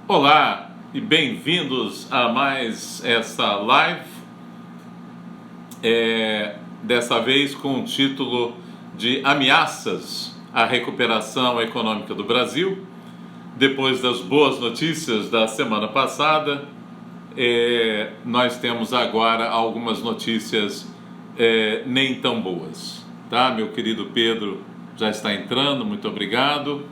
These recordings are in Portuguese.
Olá e bem-vindos a mais essa live, dessa vez com o título de Ameaças à Recuperação Econômica do Brasil. Depois das boas notícias da semana passada, nós temos agora algumas notícias nem tão boas, tá? Meu querido Pedro já está entrando, muito obrigado.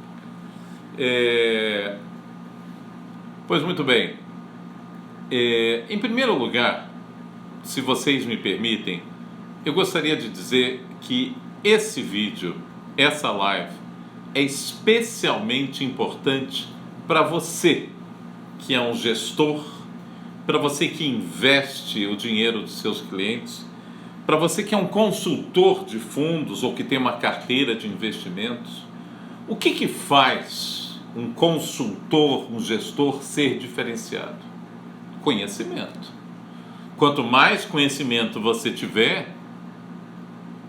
Pois muito bem, em primeiro lugar, se vocês me permitem, eu gostaria de dizer que esse vídeo, essa live, é especialmente importante para você que é um gestor, para você que investe o dinheiro dos seus clientes, para você que é um consultor de fundos ou que tem uma carteira de investimentos. O que faz um consultor, um gestor ser diferenciado? Conhecimento. Quanto mais conhecimento você tiver,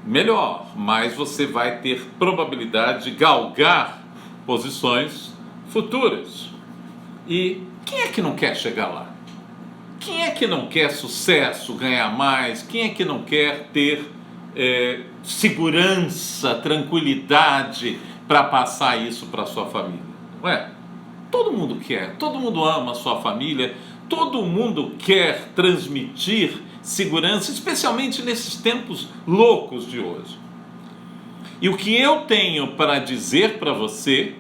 melhor, mais você vai ter probabilidade de galgar posições futuras. E quem é que não quer chegar lá? Quem é que não quer sucesso, ganhar mais? Quem é que não quer ter segurança, tranquilidade para passar isso para sua família? Ué, todo mundo quer, todo mundo ama a sua família, todo mundo quer transmitir segurança, especialmente nesses tempos loucos de hoje. E o que eu tenho para dizer para você,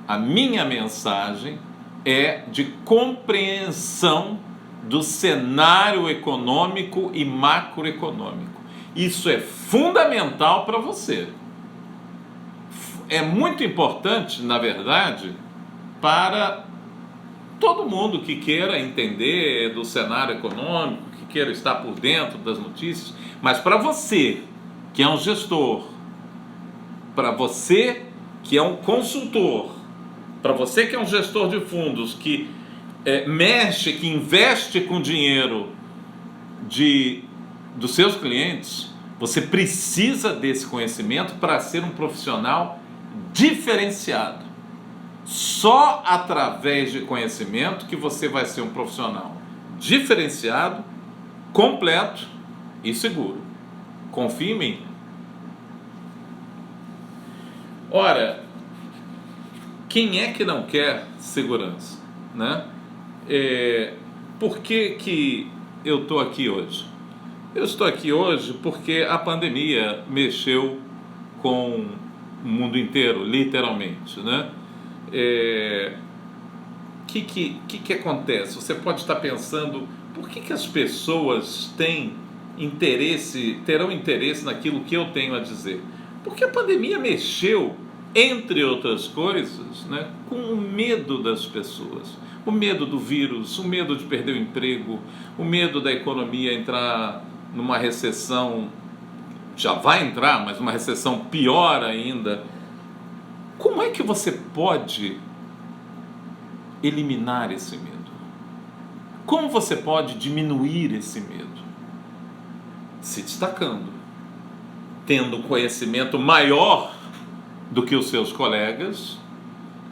a minha mensagem é de compreensão do cenário econômico e macroeconômico. Isso é fundamental para você. É muito importante, na verdade, para todo mundo que queira entender do cenário econômico, que queira estar por dentro das notícias, mas para você que é um gestor, para você que é um consultor, para você que é um gestor de fundos, que mexe, que investe com dinheiro dos seus clientes, você precisa desse conhecimento para ser um profissional diferenciado. Só através de conhecimento que você vai ser um profissional diferenciado, completo e seguro. Confie em mim. Ora, quem é que não quer segurança, né? Por que eu estou aqui hoje? Eu estou aqui hoje porque a pandemia mexeu com o mundo inteiro, literalmente, né? Que acontece? Você pode estar pensando, por que as pessoas terão interesse naquilo que eu tenho a dizer? Porque a pandemia mexeu, entre outras coisas, né, com o medo das pessoas. O medo do vírus, o medo de perder o emprego, o medo da economia entrar numa recessão, já vai entrar, mas uma recessão pior ainda. Como é que você pode eliminar esse medo? Como você pode diminuir esse medo? Se destacando, tendo conhecimento maior do que os seus colegas,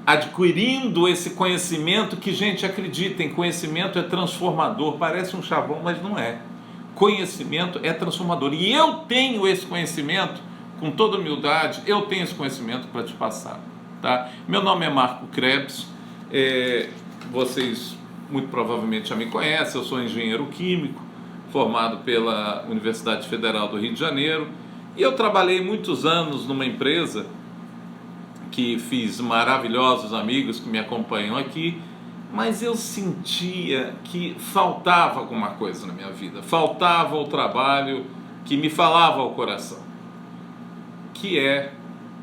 adquirindo esse conhecimento que, gente, acreditem, conhecimento é transformador. Parece um chavão, mas não é. Conhecimento é transformador. E eu tenho esse conhecimento, com toda humildade, eu tenho esse conhecimento para te passar, tá? Meu nome é Marco Krebs, vocês muito provavelmente já me conhecem, eu sou engenheiro químico, formado pela Universidade Federal do Rio de Janeiro, e eu trabalhei muitos anos numa empresa que fiz maravilhosos amigos que me acompanham aqui, mas eu sentia que faltava alguma coisa na minha vida, faltava o trabalho que me falava ao coração, que é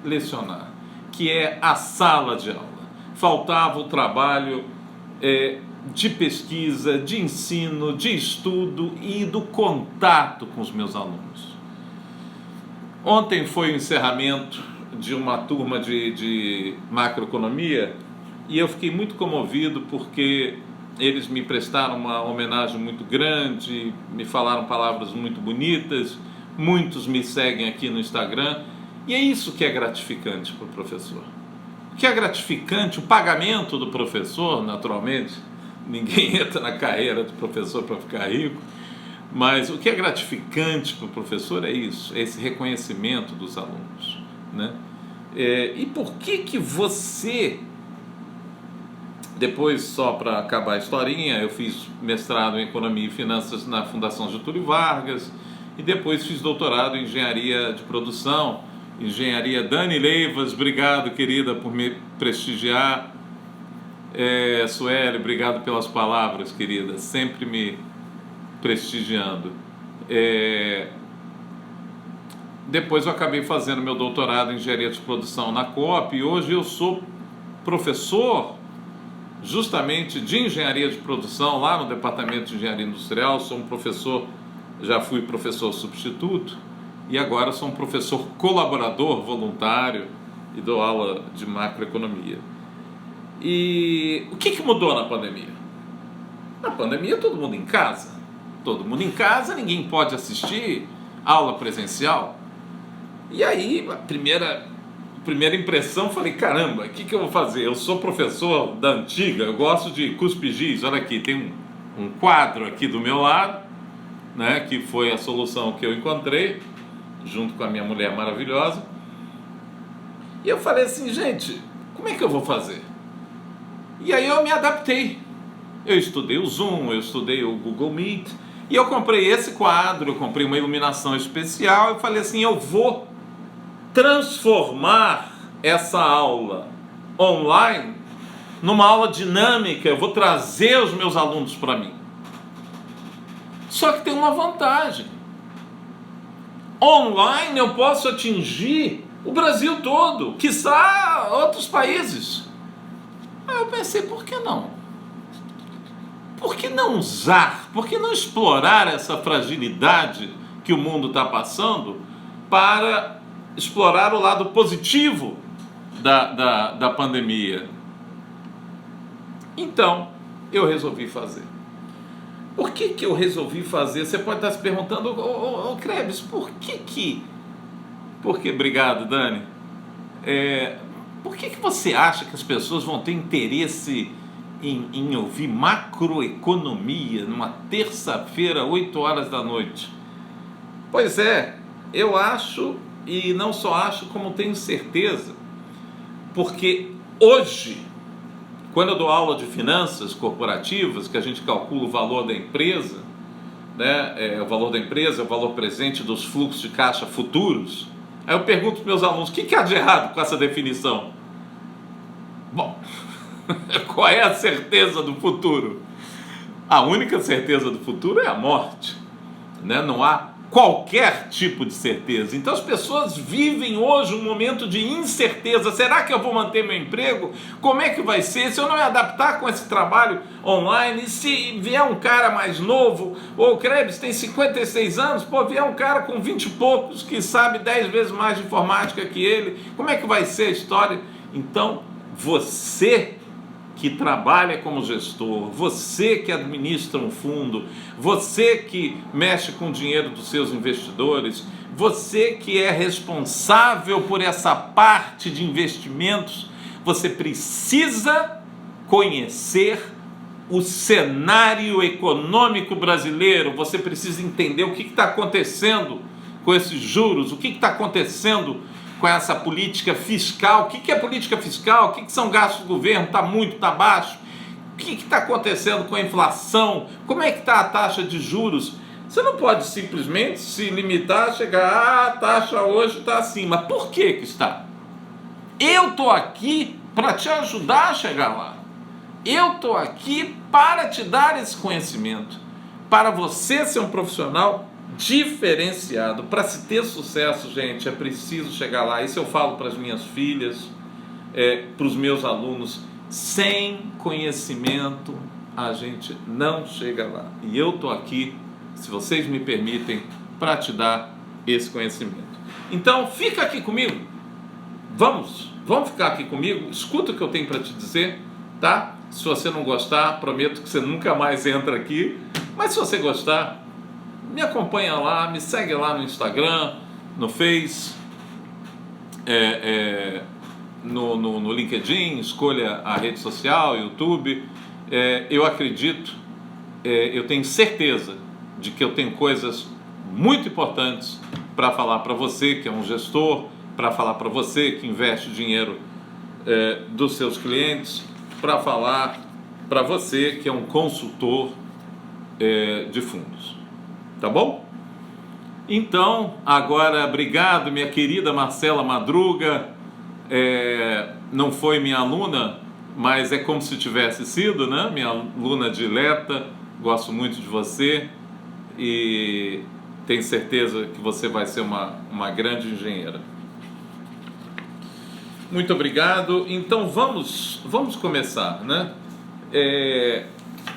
lecionar, que é a sala de aula. Faltava o trabalho de pesquisa, de ensino, de estudo e do contato com os meus alunos. Ontem foi o encerramento de uma turma de macroeconomia e eu fiquei muito comovido porque eles me prestaram uma homenagem muito grande, me falaram palavras muito bonitas, muitos me seguem aqui no Instagram, e é isso que é gratificante para o professor. O que é gratificante, o pagamento do professor, naturalmente, ninguém entra na carreira do professor para ficar rico, mas o que é gratificante para o professor é isso, é esse reconhecimento dos alunos, né? E por que você, depois, só para acabar a historinha, eu fiz mestrado em Economia e Finanças na Fundação Getúlio Vargas e depois fiz doutorado em Engenharia de Produção, Engenharia. Dani Leivas, obrigado, querida, por me prestigiar. Sueli, obrigado pelas palavras, querida, sempre me prestigiando. Depois eu acabei fazendo meu doutorado em Engenharia de Produção na Coop e hoje eu sou professor justamente de Engenharia de Produção lá no Departamento de Engenharia Industrial. Sou um professor, já fui professor substituto e agora sou um professor colaborador voluntário e dou aula de macroeconomia. E o que mudou na pandemia? Na pandemia todo mundo em casa. Todo mundo em casa, ninguém pode assistir aula presencial. E aí, a primeira impressão, falei, caramba, o que eu vou fazer? Eu sou professor da antiga, eu gosto de cuspir giz. Olha aqui, tem um quadro aqui do meu lado, né, que foi a solução que eu encontrei, junto com a minha mulher maravilhosa. E eu falei assim, gente, como é que eu vou fazer? E aí eu me adaptei. Eu estudei o Zoom, eu estudei o Google Meet, e eu comprei esse quadro, eu comprei uma iluminação especial, eu falei assim, eu vou transformar essa aula online numa aula dinâmica, eu vou trazer os meus alunos para mim. Só que tem uma vantagem. Online eu posso atingir o Brasil todo, quiçá outros países. Aí eu pensei, por que não? Por que não usar, por que não explorar essa fragilidade que o mundo está passando para explorar o lado positivo da pandemia? Então, eu resolvi fazer. Por que eu resolvi fazer? Você pode estar se perguntando, Krebs, por que... Porque, obrigado, Dani. Por que você acha que as pessoas vão ter interesse em ouvir macroeconomia numa terça-feira, 8 horas da noite? Pois é, eu acho, e não só acho, como tenho certeza, porque hoje, quando eu dou aula de finanças corporativas, que a gente calcula o valor da empresa, né, o valor da empresa é o valor presente dos fluxos de caixa futuros, aí eu pergunto para meus alunos, o que há de errado com essa definição? Bom, qual é a certeza do futuro? A única certeza do futuro é a morte, né? Não há qualquer tipo de certeza. Então as pessoas vivem hoje um momento de incerteza. Será que eu vou manter meu emprego? Como é que vai ser? Se eu não me adaptar com esse trabalho online? E se vier um cara mais novo, ou o Krebs tem 56 anos, vier um cara com 20 e poucos que sabe 10 vezes mais de informática que ele, como é que vai ser a história? Então, você que trabalha como gestor, você que administra um fundo, você que mexe com o dinheiro dos seus investidores, você que é responsável por essa parte de investimentos, você precisa conhecer o cenário econômico brasileiro, você precisa entender o que está acontecendo com esses juros, o que está acontecendo com essa política fiscal. O que é política fiscal? O que são gastos do governo? Está muito, está baixo? O que está acontecendo com a inflação? Como é que está a taxa de juros? Você não pode simplesmente se limitar a chegar, a taxa hoje está acima. Por que está? Eu estou aqui para te ajudar a chegar lá. Eu estou aqui para te dar esse conhecimento, para você ser um profissional diferenciado. Para se ter sucesso, gente, é preciso chegar lá. Isso eu falo para as minhas filhas, para os meus alunos. Sem conhecimento a gente não chega lá. E eu estou aqui, se vocês me permitem, para te dar esse conhecimento. Então fica aqui comigo. Vamos ficar aqui comigo. Escuta o que eu tenho para te dizer, tá? Se você não gostar, prometo que você nunca mais entra aqui. Mas se você gostar, me acompanha lá, me segue lá no Instagram, no Face, no LinkedIn, escolha a rede social, YouTube. Eu acredito, eu tenho certeza de que eu tenho coisas muito importantes para falar para você que é um gestor, para falar para você que investe o dinheiro dos seus clientes, para falar para você que é um consultor de fundos. Tá bom? Então, agora, obrigado, minha querida Marcela Madruga. Não foi minha aluna, mas é como se tivesse sido, né? Minha aluna dileta. Gosto muito de você e tenho certeza que você vai ser uma grande engenheira. Muito obrigado. Então vamos começar, né?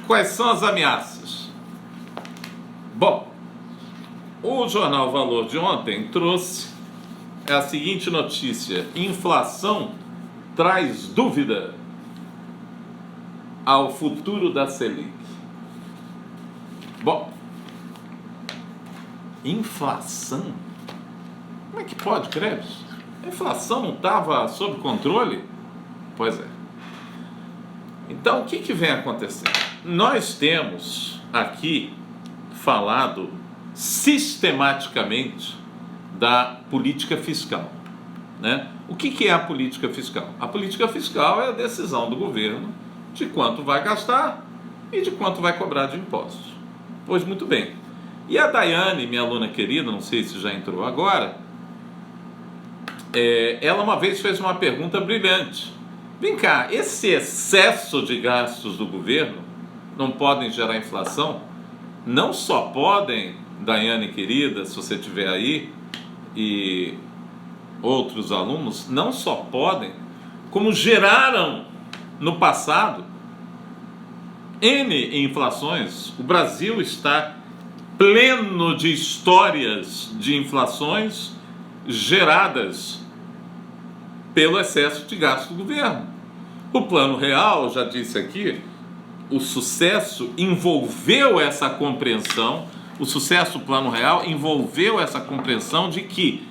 Quais são as ameaças? Bom, o Jornal Valor de ontem trouxe a seguinte notícia: inflação traz dúvida ao futuro da Selic. Bom, inflação? Como é que pode, Krebs? A inflação não estava sob controle? Pois é. Então, o que vem acontecendo? Nós temos aqui falado sistematicamente da política fiscal, né? O que é a política fiscal? A política fiscal é a decisão do governo de quanto vai gastar e de quanto vai cobrar de impostos. Pois muito bem. E a Daiane, minha aluna querida, não sei se já entrou agora, ela uma vez fez uma pergunta brilhante. Vem cá, esse excesso de gastos do governo não podem gerar inflação? Não só podem, Daiane querida, se você estiver aí, e outros alunos, não só podem, como geraram no passado N inflações. O Brasil está pleno de histórias de inflações geradas pelo excesso de gasto do governo. O Plano Real, já disse aqui, o sucesso envolveu essa compreensão, o sucesso do Plano Real envolveu essa compreensão de que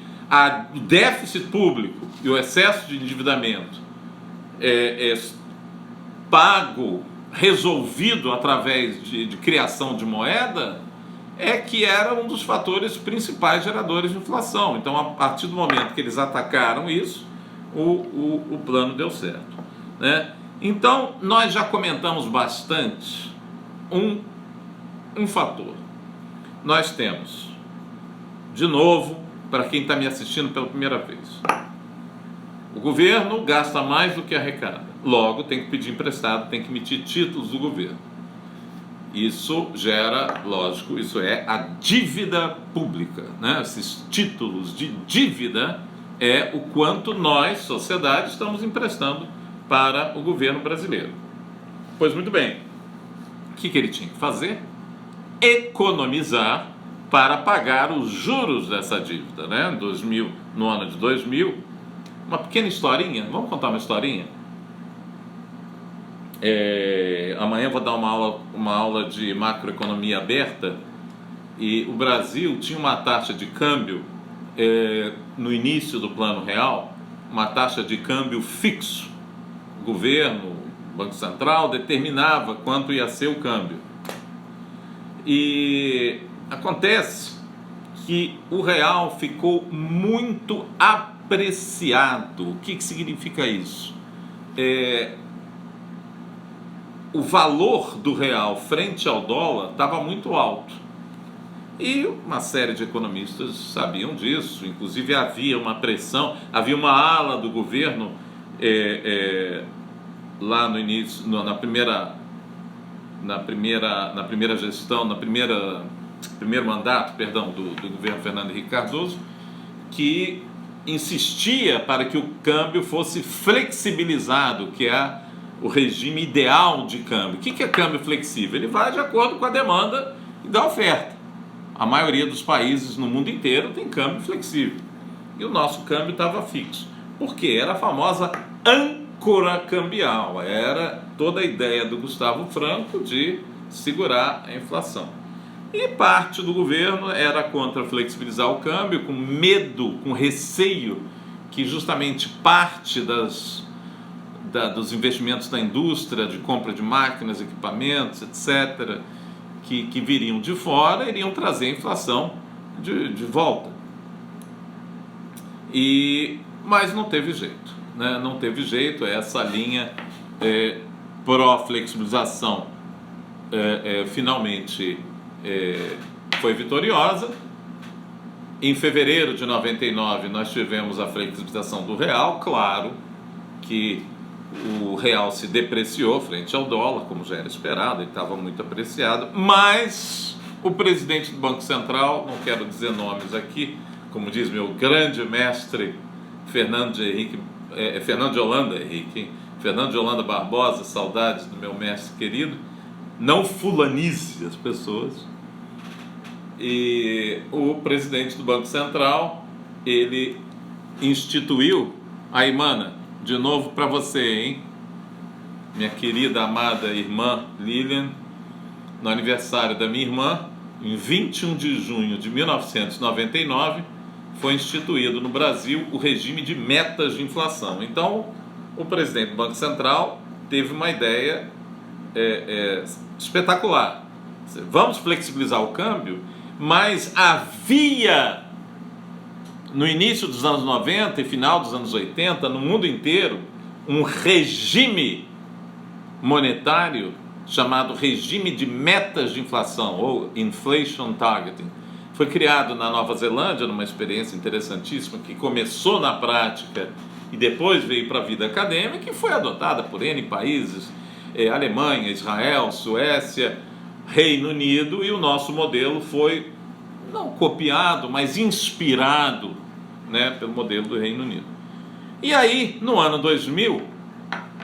o déficit público e o excesso de endividamento pago, resolvido através de criação de moeda, que era um dos fatores principais geradores de inflação. Então, a partir do momento que eles atacaram isso, o plano deu certo, né? Então, nós já comentamos bastante um fator. Nós temos, de novo, para quem está me assistindo pela primeira vez, o governo gasta mais do que arrecada. Logo, tem que pedir emprestado, tem que emitir títulos do governo. Isso gera, lógico, isso é a dívida pública, né? Esses títulos de dívida é o quanto nós, sociedade, estamos emprestando para o governo brasileiro. Pois muito bem, o que ele tinha que fazer? Economizar para pagar os juros dessa dívida, né? No ano de 2000, uma pequena historinha, vamos contar uma historinha? Amanhã eu vou dar uma aula de macroeconomia aberta, e o Brasil tinha uma taxa de câmbio no início do Plano Real, uma taxa de câmbio fixo. O governo, o Banco Central, determinava quanto ia ser o câmbio. E acontece que o real ficou muito apreciado. O que significa isso? O valor do real frente ao dólar estava muito alto. E uma série de economistas sabiam disso, inclusive havia uma pressão, havia uma ala do governo lá no início, na primeira gestão, primeiro mandato, do governo Fernando Henrique Cardoso, que insistia para que o câmbio fosse flexibilizado, que é o regime ideal de câmbio. O que é câmbio flexível? Ele vai de acordo com a demanda e da oferta. A maioria dos países no mundo inteiro tem câmbio flexível. E o nosso câmbio estava fixo. Por quê? Era a famosa âncora cambial. Era toda a ideia do Gustavo Franco de segurar a inflação. E parte do governo era contra flexibilizar o câmbio, com medo, com receio que justamente parte dos investimentos da indústria, de compra de máquinas, equipamentos, etc., que viriam de fora, iriam trazer a inflação de volta. Mas não teve jeito, né? Não teve jeito. Essa linha pró-flexibilização finalmente foi vitoriosa. Em fevereiro de 99 nós tivemos a flexibilização do real. Claro que o real se depreciou frente ao dólar, como já era esperado, ele estava muito apreciado, mas o presidente do Banco Central, não quero dizer nomes aqui, como diz meu grande mestre Fernando de Holanda Barbosa, saudades do meu mestre querido, não fulanize as pessoas. E o presidente do Banco Central, ele instituiu, aí, mana, de novo para você, hein? Minha querida, amada irmã Lilian, no aniversário da minha irmã, em 21 de junho de 1999, foi instituído no Brasil o regime de metas de inflação. Então, o presidente do Banco Central teve uma ideia espetacular. Vamos flexibilizar o câmbio, mas havia, no início dos anos 90 e final dos anos 80, no mundo inteiro, um regime monetário chamado regime de metas de inflação, ou Inflation Targeting. Foi criado na Nova Zelândia, numa experiência interessantíssima, que começou na prática e depois veio para a vida acadêmica e foi adotada por N países, Alemanha, Israel, Suécia, Reino Unido, e o nosso modelo foi, não copiado, mas inspirado, né, pelo modelo do Reino Unido. E aí, no ano 2000,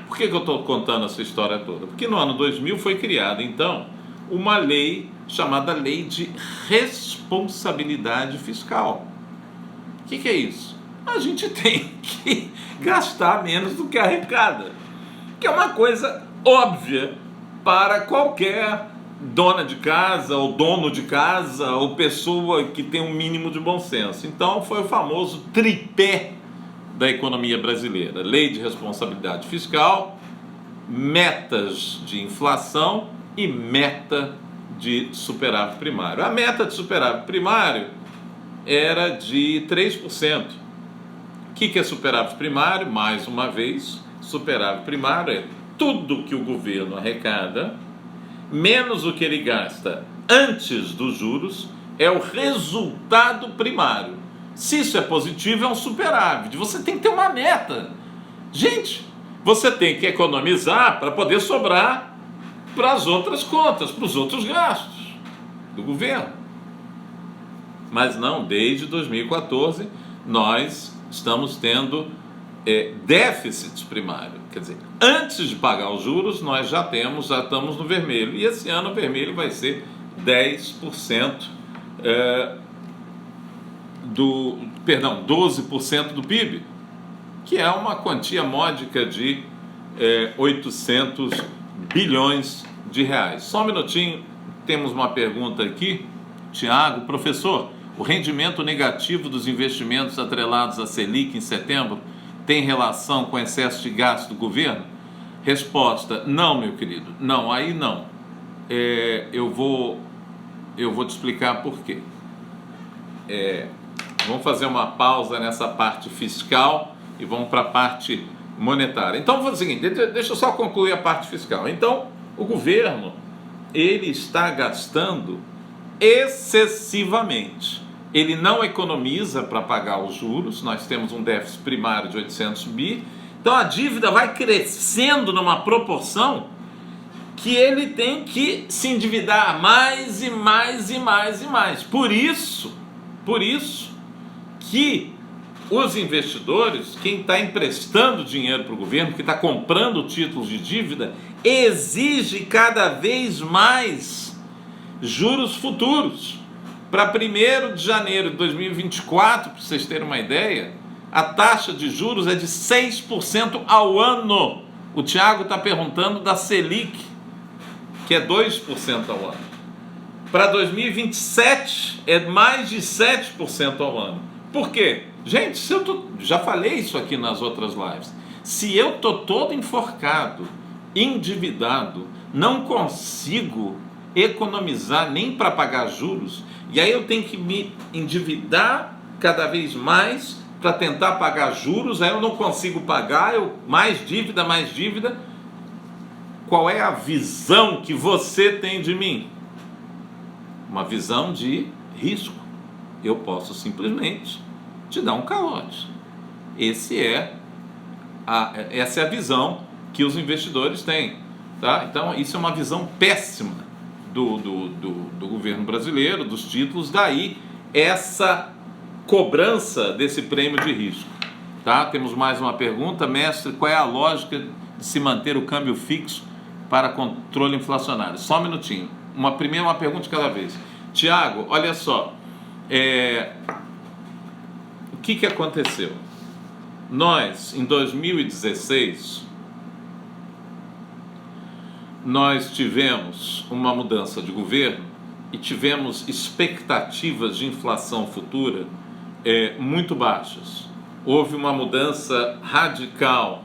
por que eu estou contando essa história toda? Porque no ano 2000 foi criada, então, uma lei chamada Lei de Responsabilidade Fiscal. O que é isso? A gente tem que gastar menos do que arrecada, que é uma coisa óbvia para qualquer dona de casa, ou dono de casa, ou pessoa que tem um mínimo de bom senso. Então foi o famoso tripé da economia brasileira: lei de responsabilidade fiscal, metas de inflação e meta de superávit primário. A meta de superávit primário era de 3%. O que é superávit primário? Mais uma vez, superávit primário é tudo que o governo arrecada menos o que ele gasta antes dos juros, é o resultado primário. Se isso é positivo, é um superávit. Você tem que ter uma meta. Gente, você tem que economizar para poder sobrar para as outras contas, para os outros gastos do governo. Mas não, desde 2014 nós estamos tendo déficits primários. Quer dizer, antes de pagar os juros, nós já estamos no vermelho. E esse ano o vermelho vai ser 10%, 12% do PIB, que é uma quantia módica de 800 bilhões de reais. Só um minutinho, temos uma pergunta aqui. Tiago, professor, o rendimento negativo dos investimentos atrelados à Selic em setembro tem relação com excesso de gasto do governo? Resposta: não, meu querido, não, aí não. Eu vou te explicar por quê. Vamos fazer uma pausa nessa parte fiscal e vamos para a parte monetária. Então, vou fazer o seguinte, deixa eu só concluir a parte fiscal. Então, o governo, ele está gastando excessivamente. Ele não economiza para pagar os juros. Nós temos um déficit primário de 800 bi. Então a dívida vai crescendo numa proporção que ele tem que se endividar mais e mais e mais e mais. Por isso que os investidores, quem está emprestando dinheiro para o governo, que está comprando títulos de dívida, exige cada vez mais juros futuros. Para 1º de janeiro de 2024, para vocês terem uma ideia, a taxa de juros é de 6% ao ano. O Tiago está perguntando da Selic, que é 2% ao ano. Para 2027 é mais de 7% ao ano. Por quê? Gente, já falei isso aqui nas outras lives. Se eu estou todo enforcado, endividado, não consigo economizar nem para pagar juros, e aí eu tenho que me endividar cada vez mais para tentar pagar juros, aí eu não consigo pagar, mais dívida, mais dívida. Qual é a visão que você tem de mim? Uma visão de risco. Eu posso simplesmente te dar um calote. Essa é a visão que os investidores têm. Tá? Então, isso é uma visão péssima do governo brasileiro, dos títulos, daí essa cobrança desse prêmio de risco. Tá? Temos mais uma pergunta, mestre, qual é a lógica de se manter o câmbio fixo para controle inflacionário? Só um minutinho, uma pergunta de cada vez. Tiago, olha só, o que aconteceu? Nós, em 2016, nós tivemos uma mudança de governo e tivemos expectativas de inflação futura muito baixas. Houve uma mudança radical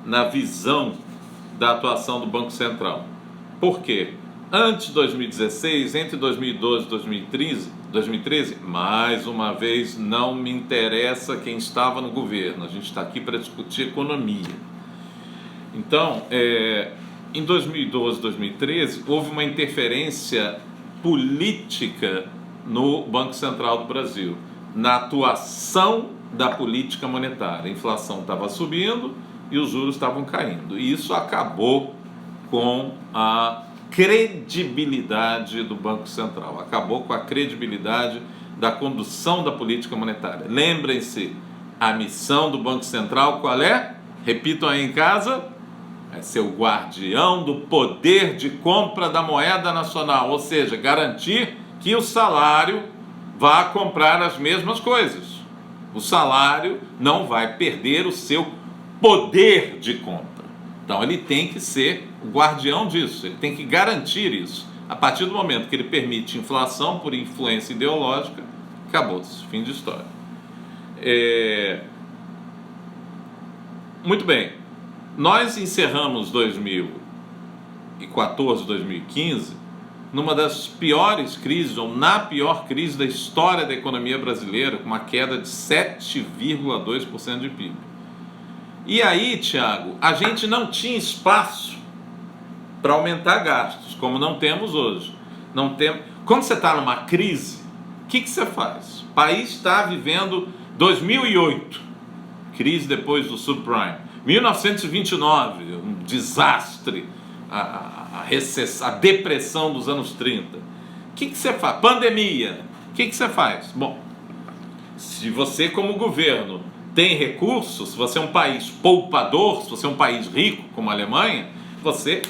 na visão da atuação do Banco Central. Por quê? Antes de 2016, entre 2012 e 2013, mais uma vez, não me interessa quem estava no governo, a gente está aqui para discutir economia. Então, em 2012 e 2013, houve uma interferência política no Banco Central do Brasil, na atuação da política monetária. A inflação estava subindo e os juros estavam caindo. E isso acabou com a credibilidade do Banco Central, acabou com a credibilidade da condução da política monetária. Lembrem-se, a missão do Banco Central qual é? Repitam aí em casa, é ser o guardião do poder de compra da moeda nacional, ou seja, garantir que o salário vá comprar as mesmas coisas. O salário não vai perder o seu poder de compra. Então ele tem que ser o guardião disso, ele tem que garantir isso. A partir do momento que ele permite inflação por influência ideológica, acabou-se, fim de história. Muito bem, nós encerramos 2014, 2015, numa das piores crises, ou na pior crise da história da economia brasileira, com uma queda de 7,2% de PIB. E aí, Tiago, a gente não tinha espaço para aumentar gastos, como não temos hoje. Quando você está numa crise, o que você faz? O país está vivendo 2008, crise depois do subprime. 1929, um desastre, a depressão dos anos 30. O que você faz? Pandemia. O que você faz? Bom, se você como governo tem recursos, se você é um país poupador, se você é um país rico como a Alemanha, você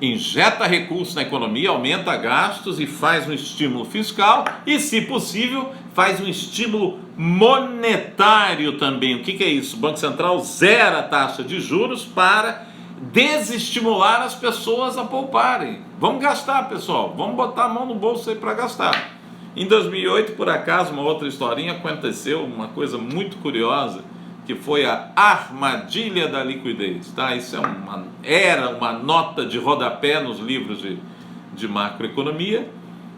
injeta recursos na economia, aumenta gastos e faz um estímulo fiscal e, se possível, faz um estímulo monetário também. O que é isso? O Banco Central zera a taxa de juros para desestimular as pessoas a pouparem. Vamos gastar, pessoal, vamos botar a mão no bolso aí para gastar. Em 2008, por acaso, uma outra historinha aconteceu, uma coisa muito curiosa, que foi a armadilha da liquidez. Tá? Isso era uma nota de rodapé nos livros de macroeconomia,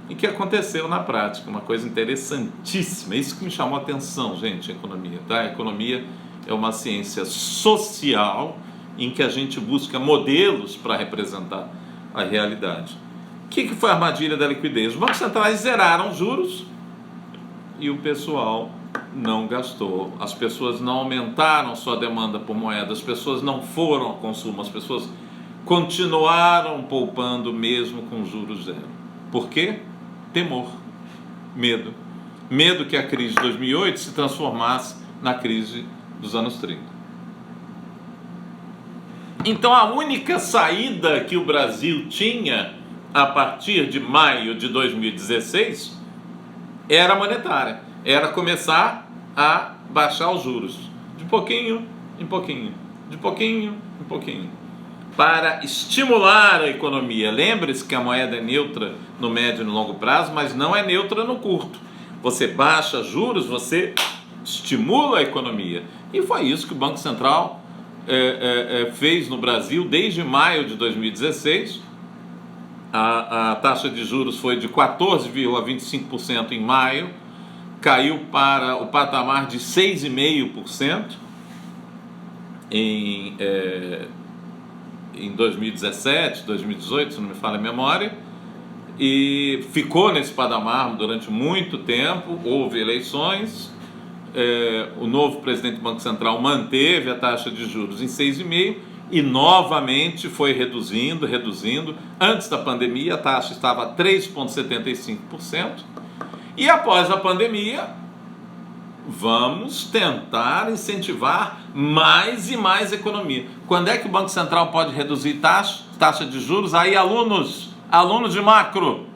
e que aconteceu na prática, uma coisa interessantíssima. Isso que me chamou a atenção, gente, a economia. Tá? A economia é uma ciência social em que a gente busca modelos para representar a realidade. O que foi a armadilha da liquidez? Os bancos centrais zeraram os juros e o pessoal não gastou, as pessoas não aumentaram sua demanda por moeda, as pessoas não foram ao consumo, as pessoas continuaram poupando mesmo com juros zero. Por quê? Temor, medo. Medo que a crise de 2008 se transformasse na crise dos anos 30. Então a única saída que o Brasil tinha a partir de maio de 2016 era monetária, era começar a baixar os juros, de pouquinho em pouquinho, de pouquinho em pouquinho, para estimular a economia. Lembre-se que a moeda é neutra no médio e no longo prazo, mas não é neutra no curto. Você baixa juros, você estimula a economia. E foi isso que o Banco Central fez no Brasil desde maio de 2016. A taxa de juros foi de 14,25% em maio, caiu para o patamar de 6,5% em 2017, 2018, se não me falha a memória, e ficou nesse patamar durante muito tempo. Houve eleições, o novo presidente do Banco Central manteve a taxa de juros em 6,5% e novamente foi reduzindo. Antes da pandemia a taxa estava a 3,75%, e após a pandemia vamos tentar incentivar mais e mais economia. Quando é que o Banco Central pode reduzir taxa de juros? Aí, alunos de macro,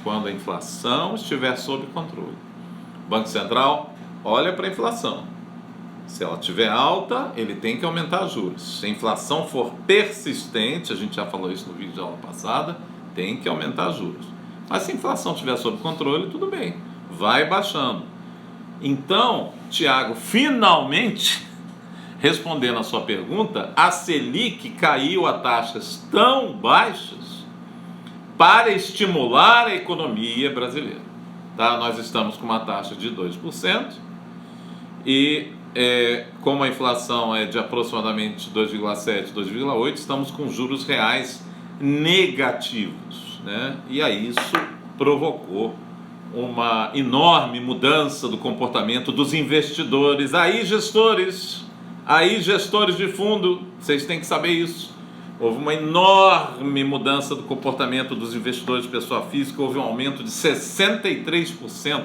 quando a inflação estiver sob controle. O Banco Central olha para a inflação. Se ela estiver alta, ele tem que aumentar os juros. Se a inflação for persistente, a gente já falou isso no vídeo da aula passada, tem que aumentar os juros. Mas se a inflação estiver sob controle, tudo bem, vai baixando. Então, Tiago, finalmente, respondendo a sua pergunta, a Selic caiu a taxas tão baixas para estimular a economia brasileira. Tá? Nós estamos com uma taxa de 2% e como a inflação é de aproximadamente 2,7%, 2,8%, estamos com juros reais negativos, né? E aí isso provocou uma enorme mudança do comportamento dos investidores. Aí gestores de fundo, vocês têm que saber isso. Houve uma enorme mudança do comportamento dos investidores de pessoa física, houve um aumento de 63%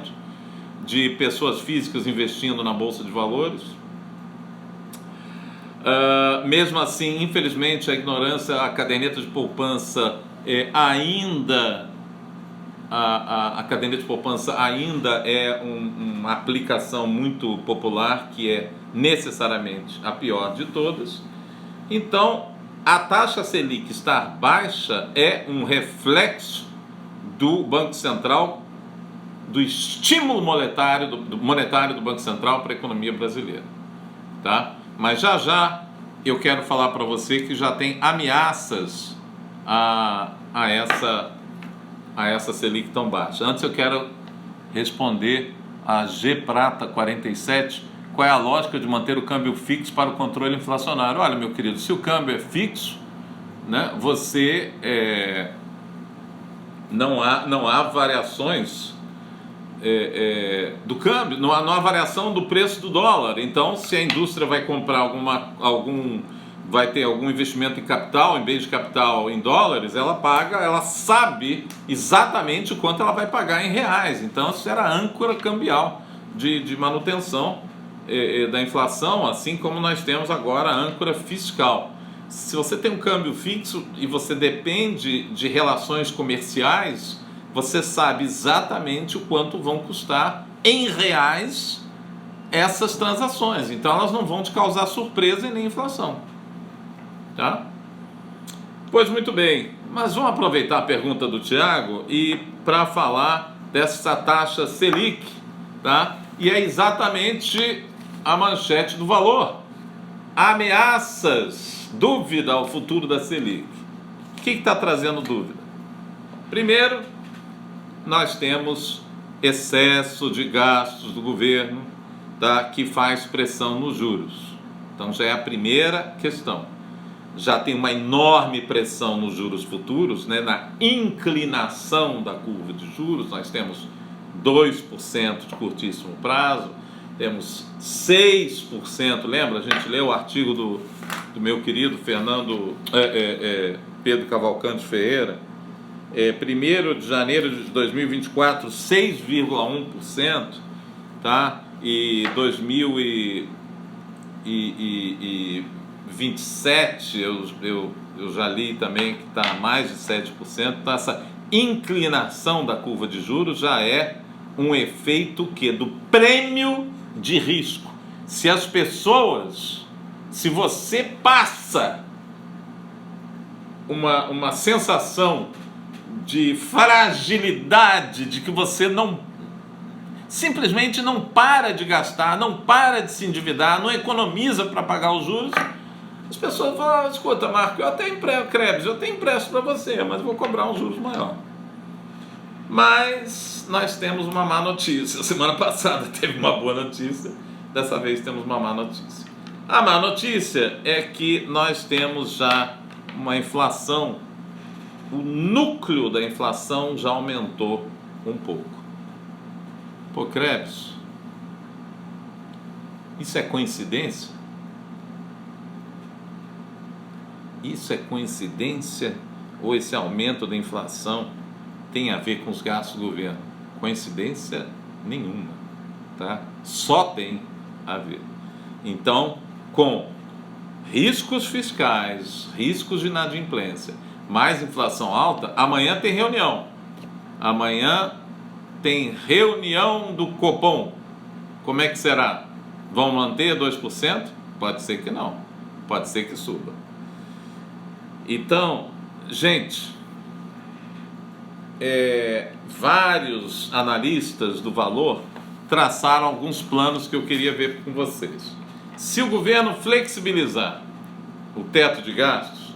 de pessoas físicas investindo na Bolsa de Valores. Mesmo assim, infelizmente, a ignorância, a caderneta de poupança a caderneta de poupança ainda é uma aplicação muito popular, que é necessariamente a pior de todas. Então, a taxa Selic estar baixa é um reflexo do Banco Central, do estímulo monetário do Banco Central para a economia brasileira, tá? Mas já eu quero falar para você que já tem ameaças a essa Selic tão baixa. Antes eu quero responder a G Prata 47, qual é a lógica de manter o câmbio fixo para o controle inflacionário? Olha, meu querido, se o câmbio é fixo, né, você não há variações do câmbio, não há variação do preço do dólar. Então, se a indústria vai comprar vai ter algum investimento em capital, em bem de capital em dólares, ela sabe exatamente o quanto ela vai pagar em reais. Então, isso era a âncora cambial de manutenção da inflação, assim como nós temos agora a âncora fiscal. Se você tem um câmbio fixo e você depende de relações comerciais, você sabe exatamente o quanto vão custar em reais essas transações. Então elas não vão te causar surpresa e nem inflação. Tá? Pois muito bem, mas vamos aproveitar a pergunta do Tiago e para falar dessa taxa Selic, tá? E é exatamente a manchete do Valor. Ameaças, dúvida ao futuro da Selic. O que está trazendo dúvida? Primeiro, nós temos excesso de gastos do governo, tá, que faz pressão nos juros. Então já é a primeira questão. Já tem uma enorme pressão nos juros futuros, né, na inclinação da curva de juros. Nós temos 2% de curtíssimo prazo, temos 6%, lembra? A gente leu o artigo do meu querido Pedro Cavalcante Ferreira, 1º de janeiro de 2024, 6,1%, tá? E 2027, eu já li também que está mais de 7%, então essa inclinação da curva de juros já é um efeito do prêmio de risco. Se você passa uma sensação de fragilidade, de que você não... simplesmente não para de gastar, não para de se endividar, não economiza para pagar os juros, as pessoas falam: escuta, Marco, eu até Krebs, eu tenho empréstimo para você, mas vou cobrar um juros maior. Mas nós temos uma má notícia. Semana passada teve uma boa notícia, dessa vez temos uma má notícia. A má notícia é que nós temos já uma inflação, o núcleo da inflação já aumentou um pouco. Pô, Krebs, isso é coincidência? Isso é coincidência ou esse aumento da inflação tem a ver com os gastos do governo? Coincidência nenhuma, tá? Só tem a ver. Então, com riscos fiscais, riscos de inadimplência, mais inflação alta, amanhã tem reunião. Amanhã tem reunião do Copom. Como é que será? Vão manter 2%? Pode ser que não. Pode ser que suba. Então, gente, vários analistas do valor traçaram alguns planos que eu queria ver com vocês. Se o governo flexibilizar o teto de gastos,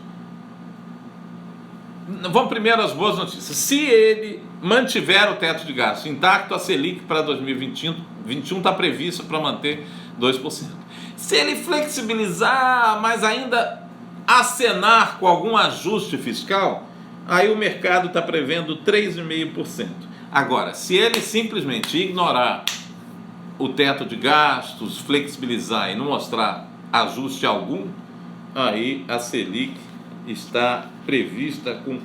vamos primeiro às boas notícias. Se ele mantiver o teto de gastos intacto, a Selic para 2021 está prevista para manter 2%. Se ele flexibilizar, mas ainda acenar com algum ajuste fiscal, aí o mercado está prevendo 3,5%. Agora, se ele simplesmente ignorar o teto de gastos, flexibilizar e não mostrar ajuste algum, aí a Selic está prevista com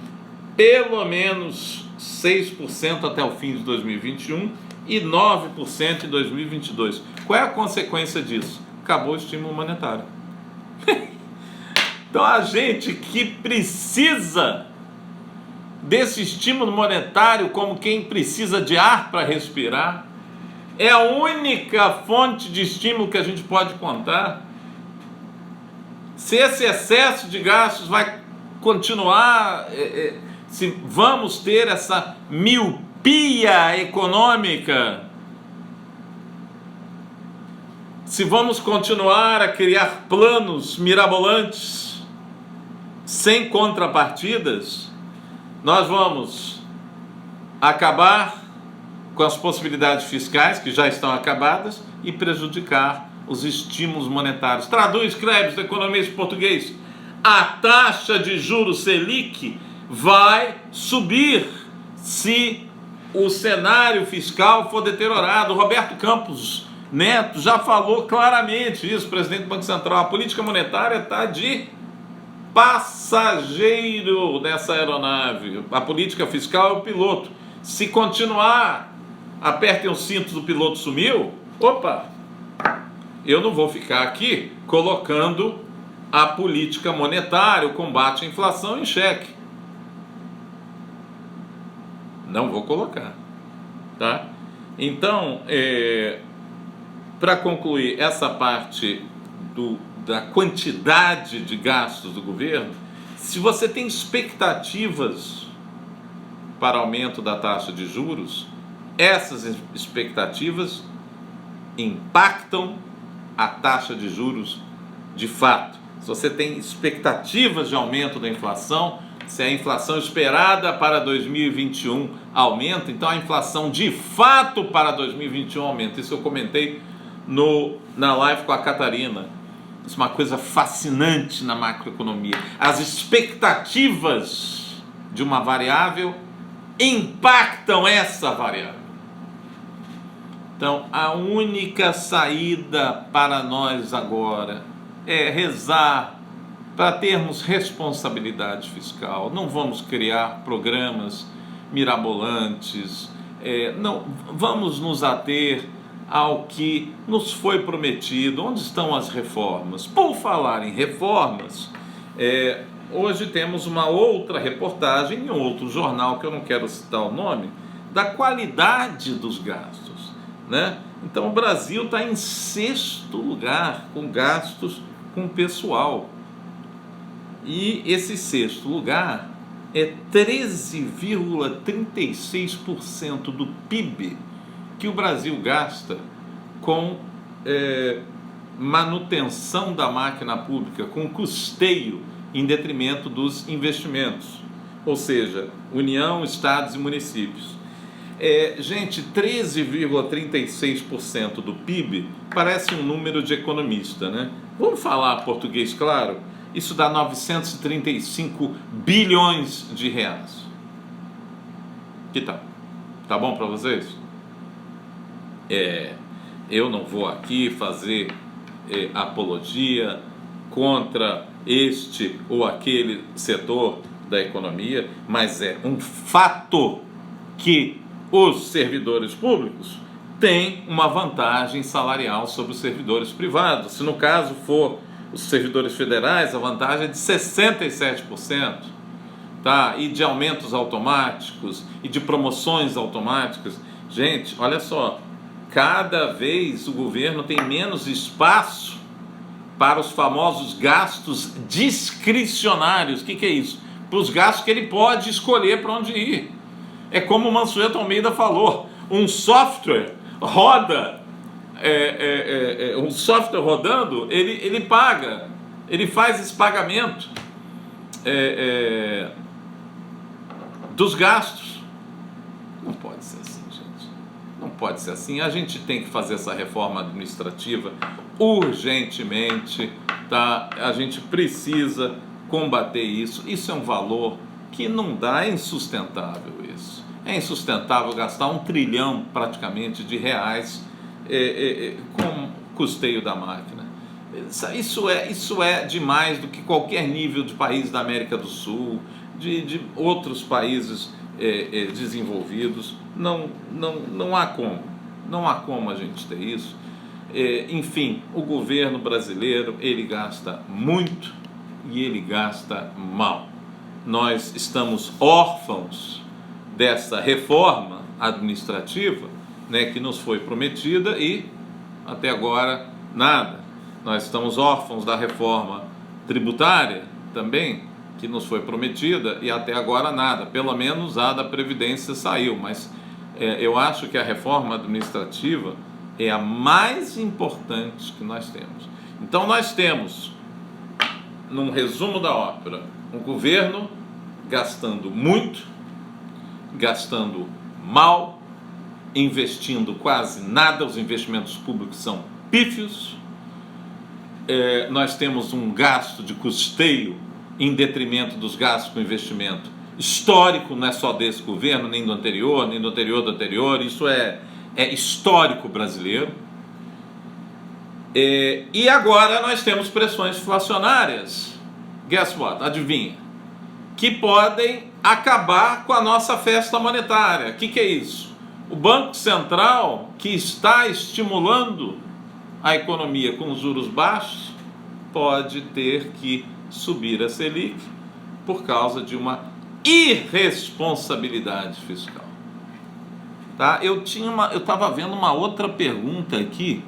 pelo menos 6% até o fim de 2021 e 9% em 2022. Qual é a consequência disso? Acabou o estímulo monetário. Então a gente que precisa desse estímulo monetário como quem precisa de ar para respirar, é a única fonte de estímulo que a gente pode contar. Se esse excesso de gastos vai continuar, se vamos ter essa miopia econômica, se vamos continuar a criar planos mirabolantes sem contrapartidas, nós vamos acabar com as possibilidades fiscais que já estão acabadas e prejudicar os estímulos monetários. Traduz, Krebs, do economista português: a taxa de juros Selic vai subir se o cenário fiscal for deteriorado. Roberto Campos Neto já falou claramente isso, presidente do Banco Central. A política monetária está de passageiro dessa aeronave. A política fiscal é o piloto. Se continuar, apertem os cintos, o piloto sumiu, opa, eu não vou ficar aqui colocando a política monetária, o combate à inflação em xeque. Não vou colocar, tá? Então, para concluir essa parte da quantidade de gastos do governo, se você tem expectativas para aumento da taxa de juros, essas expectativas impactam a taxa de juros de fato. Se você tem expectativas de aumento da inflação, se a inflação esperada para 2021 aumenta, então a inflação de fato para 2021 aumenta. Isso eu comentei na live com a Catarina. Isso é uma coisa fascinante na macroeconomia. As expectativas de uma variável impactam essa variável. Então, a única saída para nós agora é rezar para termos responsabilidade fiscal. Não vamos criar programas mirabolantes, não vamos nos ater ao que nos foi prometido. Onde estão as reformas? Por falar em reformas, hoje temos uma outra reportagem em outro jornal, que eu não quero citar o nome, da qualidade dos gastos, né? Então o Brasil está em 6º lugar com gastos com pessoal. E esse 6º lugar é 13,36% do PIB que o Brasil gasta com manutenção da máquina pública, com custeio em detrimento dos investimentos, ou seja, União, estados e municípios. Gente, 13,36% do PIB parece um número de economista, né? Vamos falar português claro? Isso dá 935 bilhões de reais. Que tal? Tá bom para vocês? Eu não vou aqui fazer apologia contra este ou aquele setor da economia, mas é um fato que os servidores públicos têm uma vantagem salarial sobre os servidores privados. Se no caso for os servidores federais, a vantagem é de 67%, tá? E de aumentos automáticos e de promoções automáticas. Gente, olha só, cada vez o governo tem menos espaço para os famosos gastos discricionários. O que é isso? Para os gastos que ele pode escolher para onde ir. É como o Mansueto Almeida falou, um software roda, um software rodando, ele paga, ele faz esse pagamento dos gastos. Não pode ser assim, gente. Não pode ser assim. A gente tem que fazer essa reforma administrativa urgentemente, tá? A gente precisa combater isso. Isso é um valor que não dá, é insustentável isso. É insustentável gastar 1 trilhão praticamente de reais com custeio da máquina. Isso é demais do que qualquer nível de país da América do Sul, de outros países desenvolvidos. Não há como a gente ter isso. Enfim, o governo brasileiro, ele gasta muito e ele gasta mal. Nós estamos órfãos dessa reforma administrativa, né, que nos foi prometida e até agora nada. Nós estamos órfãos da reforma tributária também, que nos foi prometida e até agora nada. Pelo menos a da Previdência saiu, mas eu acho que a reforma administrativa é a mais importante que nós temos. Então nós temos, num resumo da ópera, um governo gastando muito, gastando mal, investindo quase nada, os investimentos públicos são pífios. Nós temos um gasto de custeio em detrimento dos gastos com investimento histórico, não é só desse governo, nem do anterior, nem do anterior do anterior, isso é histórico brasileiro. E agora nós temos pressões inflacionárias, guess what? Adivinha? Que podem acabar com a nossa festa monetária. O que é isso? O Banco Central, que está estimulando a economia com juros baixos, pode ter que subir a Selic por causa de uma irresponsabilidade fiscal. Tá? Eu estava vendo uma outra pergunta aqui,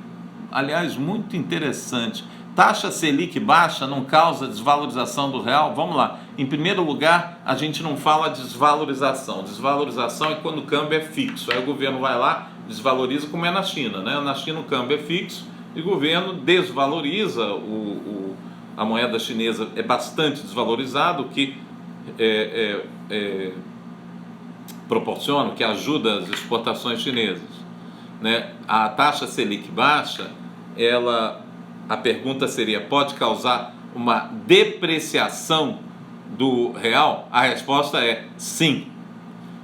aliás, muito interessante. Taxa Selic baixa não causa desvalorização do real? Vamos lá. Em primeiro lugar, a gente não fala desvalorização. Desvalorização é quando o câmbio é fixo. Aí o governo vai lá, desvaloriza, como é na China, né? Na China o câmbio é fixo e o governo desvaloriza. A moeda chinesa é bastante desvalorizada, o que proporciona, o que ajuda as exportações chinesas, né? A taxa Selic baixa, a pergunta seria, pode causar uma depreciação do real? A resposta é sim.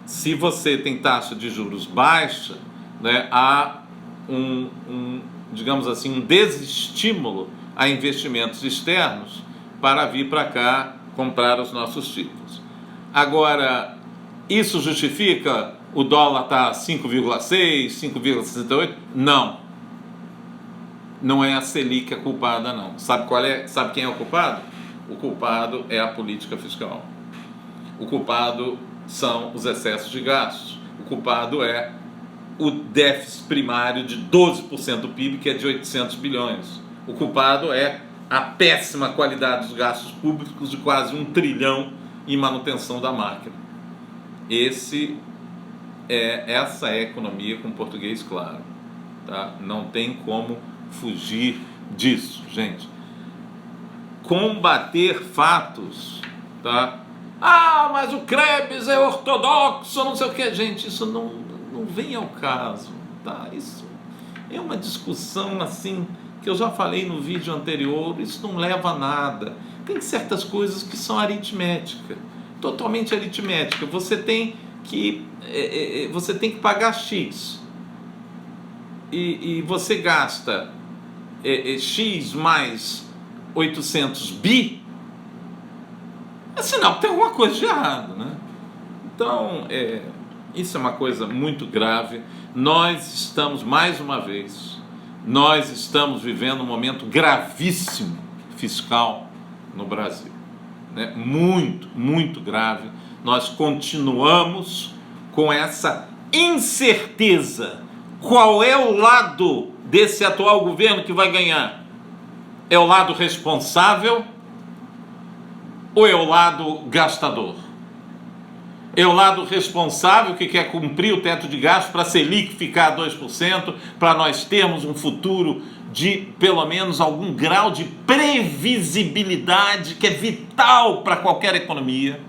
Se você tem taxa de juros baixa, né, há digamos assim, um desestímulo a investimentos externos para vir para cá comprar os nossos títulos. Agora, isso justifica o dólar estar 5,6, 5,68? Não. Não é a Selic a culpada, não. Sabe quem é o culpado? O culpado é a política fiscal. O culpado são os excessos de gastos. O culpado é o déficit primário de 12% do PIB, que é de 800 bilhões. O culpado é a péssima qualidade dos gastos públicos de quase 1 trilhão em manutenção da máquina. Esse Essa é a economia com português claro, tá? Não tem como fugir disso, gente. Combater fatos, tá? Ah, mas o Krebs é ortodoxo, não sei o que. Gente, isso não vem ao caso, tá? Isso é uma discussão assim, que eu já falei no vídeo anterior, isso não leva a nada. Tem certas coisas que são aritmética, totalmente aritmética. Você tem que pagar X e você gasta X mais 800 bi, é sinal que tem alguma coisa de errado, né? Então, isso é uma coisa muito grave. Nós estamos, mais uma vez, vivendo um momento gravíssimo fiscal no Brasil, né? Muito, muito grave. Nós continuamos com essa incerteza. Qual é o lado desse atual governo que vai ganhar? É o lado responsável ou é o lado gastador? É o lado responsável que quer cumprir o teto de gasto para a Selic ficar a 2%, para nós termos um futuro de pelo menos algum grau de previsibilidade que é vital para qualquer economia?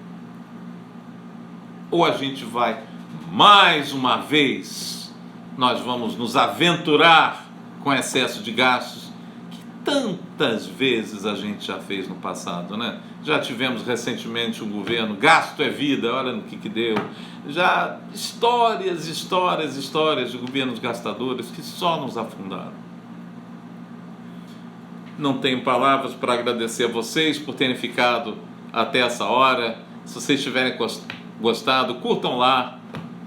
Ou a gente vai, mais uma vez, nós vamos nos aventurar com excesso de gastos que tantas vezes a gente já fez no passado, né? Já tivemos recentemente um governo, gasto é vida, olha no que deu. Já histórias de governos gastadores que só nos afundaram. Não tenho palavras para agradecer a vocês por terem ficado até essa hora. Se vocês tiverem gostado, curtam lá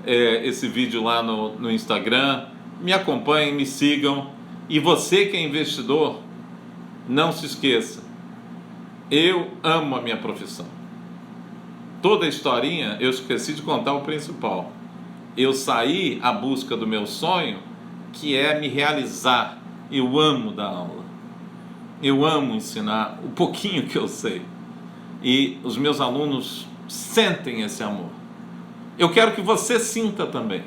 esse vídeo lá no Instagram, me acompanhem, me sigam. E você que é investidor, não se esqueça, eu amo a minha profissão. Toda a historinha, eu esqueci de contar o principal. Eu saí à busca do meu sonho, que é me realizar. Eu amo dar aula. Eu amo ensinar o pouquinho que eu sei. E os meus alunos sentem esse amor. Eu quero que você sinta também.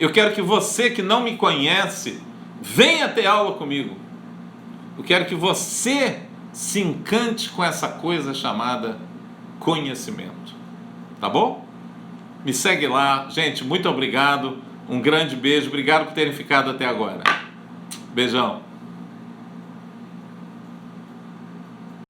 Eu quero que você que não me conhece, venha ter aula comigo. Eu quero que você se encante com essa coisa chamada conhecimento. Tá bom? Me segue lá. Gente, muito obrigado. Um grande beijo. Obrigado por terem ficado até agora. Beijão.